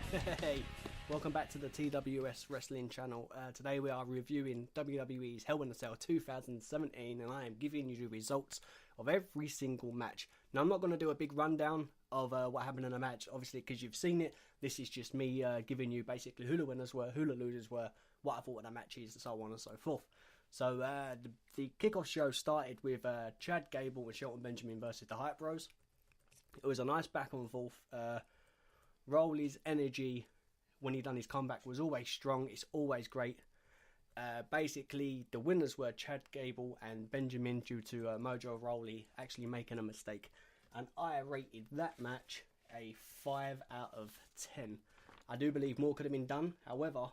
Hey, welcome back to the TWS Wrestling channel. Today we are reviewing WWE's Hell in a Cell 2017 and I am giving you the results of every single match. Now I'm not going to do a big rundown of what happened in a match, obviously because you've seen it. This is just me giving you basically who the winners were, who the losers were, what I thought of the matches, and so on and so forth. So the kickoff show started with Chad Gable and Shelton Benjamin versus the Hype Bros. It was a nice back and forth. Rowley's energy when he done his comeback was always strong. It's always great. Basically, the winners were Chad Gable and Benjamin due to Mojo Rowley actually making a mistake. And I rated that match a 5 out of 10. I do believe more could have been done. However,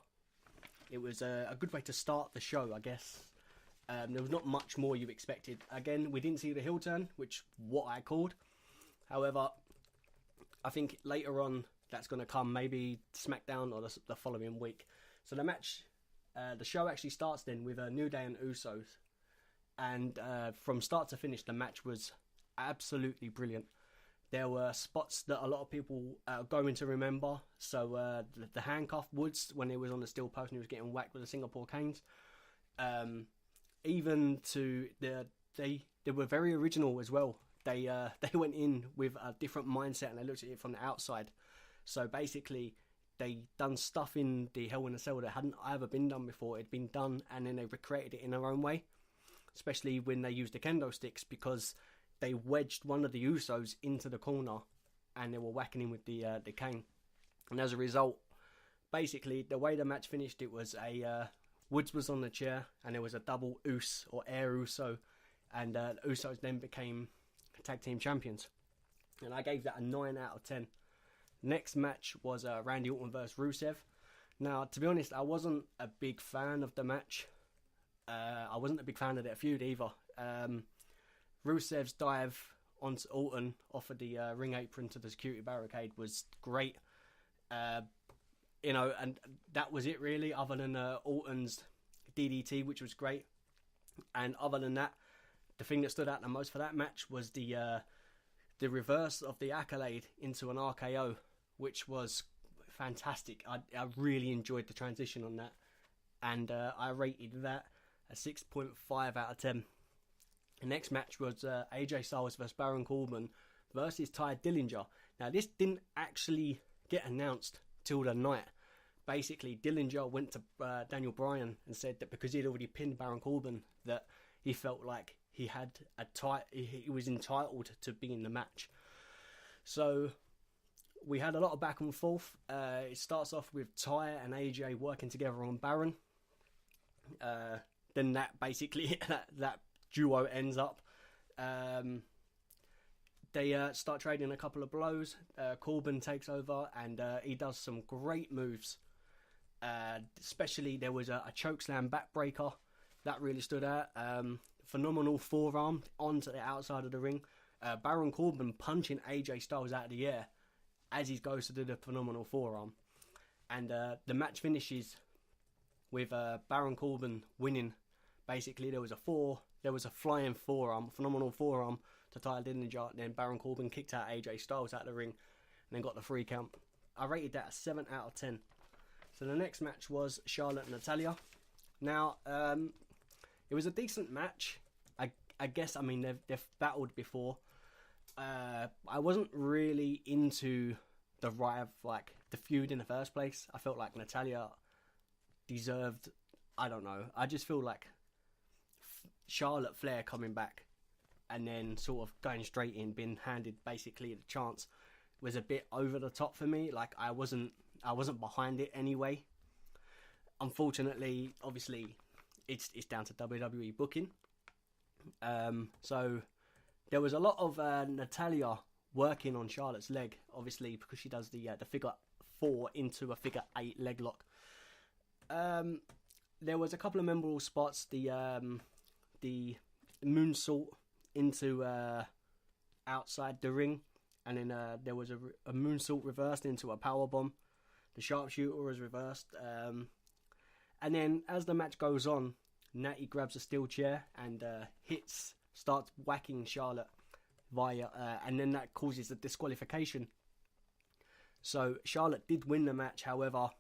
it was a good way to start the show, I guess. There was not much more you expected. Again, we didn't see the heel turn, which what I called. However, I think later on that's going to come, maybe SmackDown or the following week. So the match, the show actually starts then with New Day and Usos. And from start to finish, the match was absolutely brilliant. There were spots that a lot of people are going to remember. So the handcuff Woods when he was on the steel post and he was getting whacked with the Singapore canes. Even to they were very original as well. They went in with a different mindset and they looked at it from the outside. So basically, they done stuff in the Hell in a Cell that hadn't ever been done before. It'd been done and then they recreated it in their own way. Especially when they used the kendo sticks because they wedged one of the Usos into the corner and they were whacking him with the cane. And as a result, basically, the way the match finished, it was Woods was on the chair and there was a double Us or Air Uso. And the Usos then became tag team champions. And I gave that a 9 out of 10. Next match was Randy Orton versus Rusev. Now, to be honest, I wasn't a big fan of the match. I wasn't a big fan of their feud either. Rusev's dive onto Orton off of the ring apron to the security barricade was great. And that was it really, other than Orton's DDT, which was great. And other than that, the thing that stood out the most for that match was the reverse of the accolade into an RKO, which was fantastic. I really enjoyed the transition on that. And I rated that a 6.5 out of 10. The next match was AJ Styles versus Baron Corbin versus Ty Dillinger. Now, this didn't actually get announced till the night. Basically, Dillinger went to Daniel Bryan and said that because he'd already pinned Baron Corbin, that he felt like he was entitled to be in the match. So we had a lot of back and forth. It starts off with Ty and AJ working together on Baron. Then that basically that duo ends up. They start trading a couple of blows. Corbin takes over and he does some great moves. Especially there was a chokeslam backbreaker that really stood out. Phenomenal forearm onto the outside of the ring. Baron Corbin punching AJ Styles out of the air as he goes to do the phenomenal forearm. And the match finishes with Baron Corbin winning. Basically, there was a flying forearm, phenomenal forearm to Ty Dillinger. Then Baron Corbin kicked out AJ Styles out of the ring and then got the 3 count. I rated that a 7 out of 10. So the next match was Charlotte and Natalya. Now, it was a decent match. I guess, I mean, they've battled before. I wasn't really into the the feud in the first place. I felt like Natalya deserved, I don't know. I just feel like Charlotte Flair coming back and then sort of going straight in, being handed basically the chance was a bit over the top for me. Like I wasn't behind it anyway. Unfortunately, obviously, it's down to WWE booking. So there was a lot of Natalya working on Charlotte's leg, obviously because she does the figure 4 into a figure 8 leg lock. There was a couple of memorable spots. The moonsault into outside the ring, and then there was a moonsault reversed into a powerbomb. The sharpshooter was reversed, and then as the match goes on, Natty grabs a steel chair and starts whacking Charlotte via, and then that causes a disqualification. So Charlotte did win the match, however,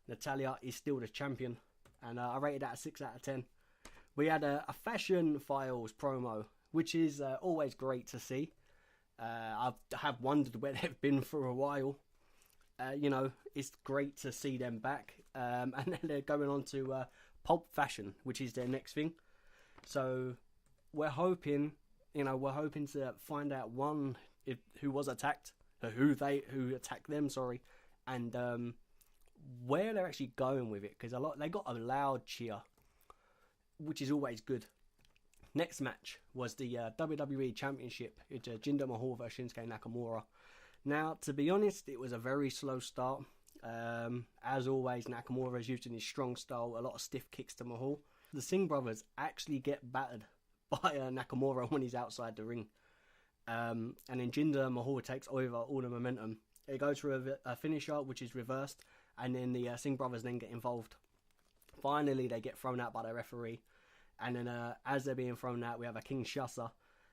Natalya is still the champion, and I rated that a 6 out of 10. We had a Fashion Files promo, which is always great to see. I have wondered where they've been for a while. It's great to see them back. And then they're going on to Pulp Fashion, which is their next thing. So we're hoping to find out who was attacked, who attacked them, sorry, and where they're actually going with it, because they got a loud cheer, which is always good. Next match was the WWE Championship. It's Jinder Mahal versus Shinsuke Nakamura. Now, to be honest, it was a very slow start. As always, Nakamura is using his strong style, a lot of stiff kicks to Mahal. The Singh brothers actually get battered by Nakamura when he's outside the ring. And then Jinder Mahal takes over all the momentum. It goes through a finisher, which is reversed, and then the Singh brothers then get involved. Finally, they get thrown out by the referee. And then as they're being thrown out, we have a Kinshasa,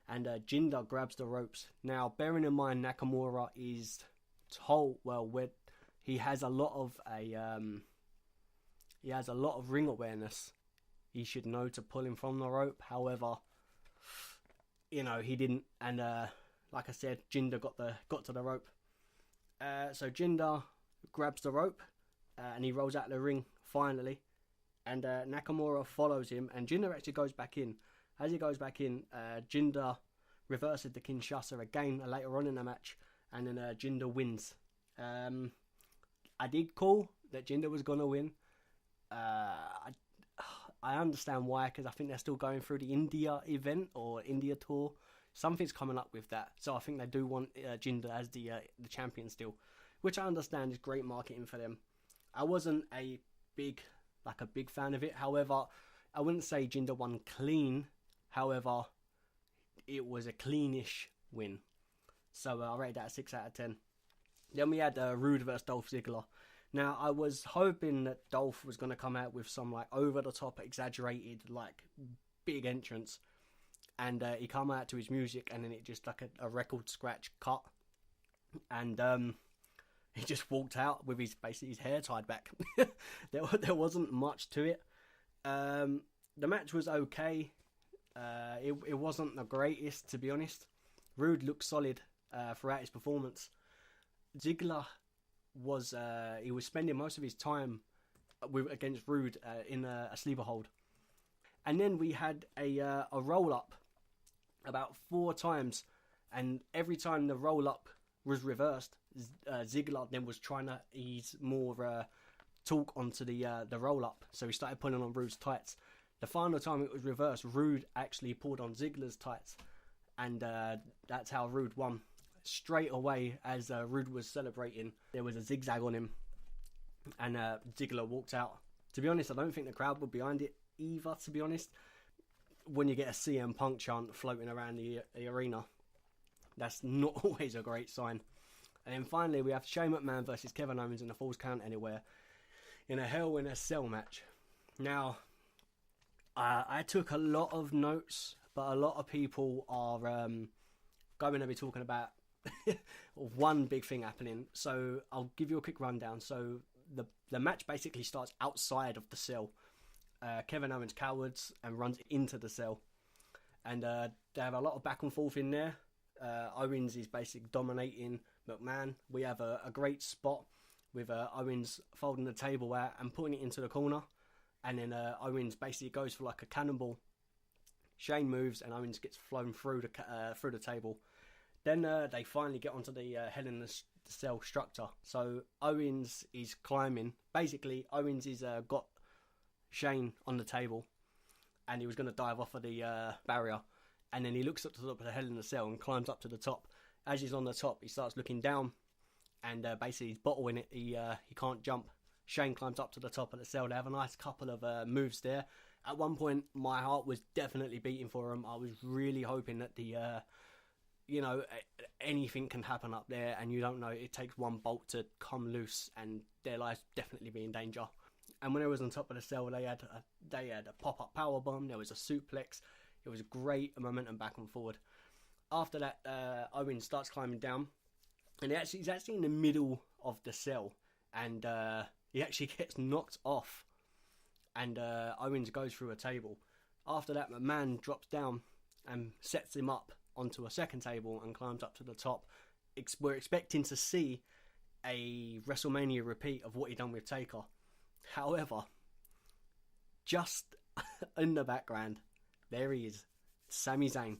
and Jinder grabs the ropes. Now, bearing in mind Nakamura is told, he has a lot of ring awareness. He should know to pull him from the rope. However, he didn't, and like I said, Jinder got to the rope. So Jinder grabs the rope, and he rolls out of the ring finally. And Nakamura follows him, and Jinder actually goes back in. As he goes back in, Jinder reverses the Kinshasa again later on in the match, and then Jinder wins. I did call that Jinder was going to win. I understand why, because I think they're still going through the India event or India tour. Something's coming up with that. So I think they do want Jinder as the champion still, which I understand is great marketing for them. I wasn't a big fan of it. However, I wouldn't say Jinder won clean. However, it was a cleanish win. So I rated that a 6 out of 10. Then we had Rude versus Dolph Ziggler. Now, I was hoping that Dolph was going to come out with some over-the-top, exaggerated, big entrance. And he come out to his music, and then it just a record scratch cut. And he just walked out with his hair tied back. There wasn't much to it. The match was okay. It wasn't the greatest, to be honest. Rude looked solid throughout his performance. Ziggler was spending most of his time against Rude in a sleeper hold. And then we had a roll up about 4 times, and every time the roll up was reversed, Ziggler then was trying to ease more talk onto the roll up, so he started pulling on Rude's tights. The final time it was reversed, Rude actually pulled on Ziggler's tights, and that's how Rude won. Straight away, as Rude was celebrating, there was a zigzag on him, and Ziggler walked out. To be honest, I don't think the crowd were behind it either, to be honest. When you get a CM Punk chant floating around the arena, that's not always a great sign. And then finally, we have Shane McMahon versus Kevin Owens in a Falls Count Anywhere in a Hell in a Cell match. Now, I took a lot of notes, but a lot of people are going to be talking about one big thing happening. So I'll give you a quick rundown. So the match basically starts outside of the cell. Kevin Owens cowers and runs into the cell, and they have a lot of back and forth in there. Owens is basically dominating McMahon. We have a great spot with Owens folding the table out and putting it into the corner, and then Owens basically goes for a cannonball. Shane moves and Owens gets flown through the table. Then they finally get onto the Hell in the Cell structure. So Owens is climbing. Basically, Owens is got Shane on the table, and he was going to dive off of the barrier. And then he looks up to the top of the Hell in the Cell and climbs up to the top. As he's on the top, he starts looking down, and basically he's bottling it. He can't jump. Shane climbs up to the top of the cell. They have a nice couple of moves there. At one point, my heart was definitely beating for him. I was really hoping that anything can happen up there, and you don't know. It takes one bolt to come loose, and their lives definitely be in danger. And when it was on top of the cell, they had a pop-up powerbomb. There was a suplex. It was great momentum back and forward. After that, Owens starts climbing down, and he's actually in the middle of the cell, and he actually gets knocked off, and Owens goes through a table. After that, McMahon drops down and sets him up onto a second table and climbs up to the top. We're expecting to see a WrestleMania repeat of what he done with Taker. However, just in the background, there he is, Sami Zayn.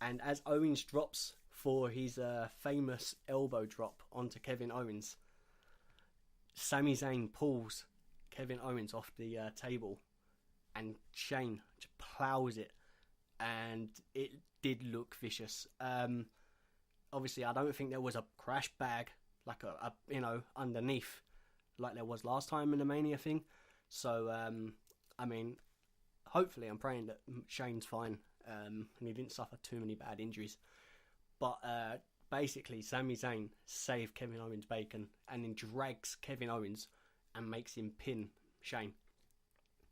And as Owens drops for his famous elbow drop onto Kevin Owens, Sami Zayn pulls Kevin Owens off the table, and Shane just plows it, and it did look vicious. Obviously, I don't think there was a crash bag like a underneath like there was last time in the Mania thing. So I mean, hopefully, I'm praying that Shane's fine and he didn't suffer too many bad injuries. But basically, Sami Zayn saved Kevin Owens' bacon and then drags Kevin Owens and makes him pin Shane.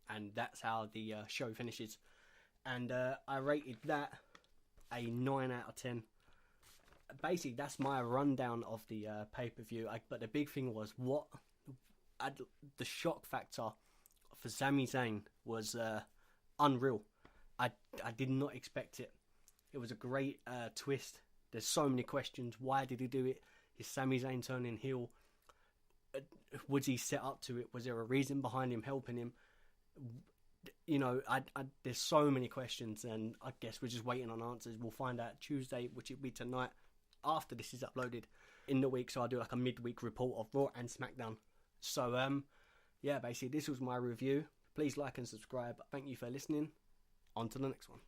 And that's how the show finishes. And I rated that a 9 out of 10. Basically, that's my rundown of the pay-per-view. But the big thing was the shock factor for Sami Zayn was unreal. I did not expect it. It was a great twist. There's so many questions. Why did he do it? Is Sami Zayn turning heel? Was he set up to it? Was there a reason behind him helping him? You know, there's so many questions, and I guess we're just waiting on answers. We'll find out Tuesday, which will be tonight, after this is uploaded in the week. So I'll do like a midweek report of Raw and SmackDown. So yeah, basically this was my review. Please like and subscribe. Thank you for listening. On to the next one.